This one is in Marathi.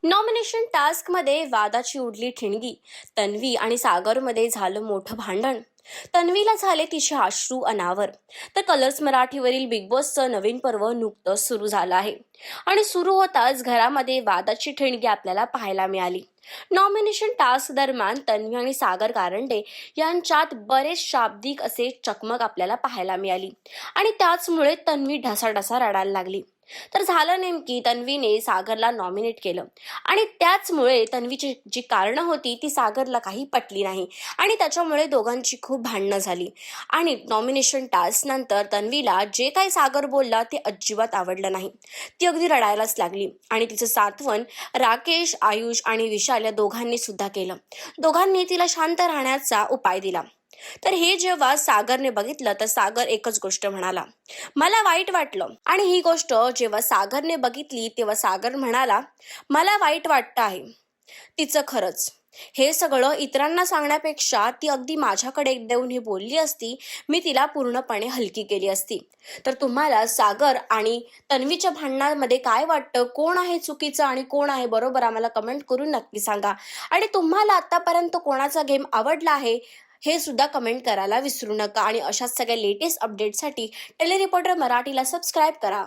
नॉमिनेशन टास्कमध्ये वादाची उडली ठिणगी. तन्वी आणि सागरमध्ये झालं मोठं भांडण. तन्वीला झाले तिचे अश्रू अनावर. तर कलर्स मराठीवरील बिग बॉसचं नवीन पर्व नुकतंच सुरू झालं आहे आणि सुरू होताच घरामध्ये वादाची ठिणगी आपल्याला पाहायला मिळाली. नॉमिनेशन टास्क दरम्यान तन्वी आणि सागर कारंडे यांच्यात बरेच शाब्दिक असे चकमक आपल्याला पाहायला मिळाली आणि त्याचमुळे तन्वी ढसाढसा रडायला लागली. तर झालं नेमकी, तन्वीने सागरला नॉमिनेट केलं आणि त्याचमुळे तन्वीची जी कारणं होती ती सागरला काही पटली नाही आणि त्याच्यामुळे दोघांची खूप भांडणं झाली. आणि नॉमिनेशन टास्क नंतर तन्वीला जे काही सागर बोलला ते अजिबात आवडलं नाही. ती अगदी रडायलाच लागली आणि तिचं सात्वन राकेश, आयुष आणि विशाल या दोघांनी सुद्धा केलं. दोघांनी तिला शांत राहण्याचा उपाय दिला. तर हे जेव्हा सागरने बघितलं तर सागर एकच गोष्ट म्हणाला, मला वाईट वाटलं. आणि ही गोष्ट जेव्हा सागरने बघितली तेव्हा सागर म्हणाला, मला वाईट वाटतं आहे. तिचं खरंच हे सगळं इतरांना सांगण्यापेक्षा ती अगदी माझ्याकडे देऊन हे बोलली असती, मी तिला पूर्णपणे हलकी केली असती. तर तुम्हाला सागर आणि तन्वीच्या भांडणामध्ये काय वाटतं? कोण आहे चुकीचं आणि कोण आहे बरोबर? आम्हाला कमेंट करून नक्की सांगा. आणि तुम्हाला आतापर्यंत कोणाचा गेम आवडला आहे हे सुद्धा कमेंट करायला विसरू नका. आणि अशाच सगळ्या लेटेस्ट अपडेटसाठी टेली रिपोर्टर मराठीला सबस्क्राईब करा.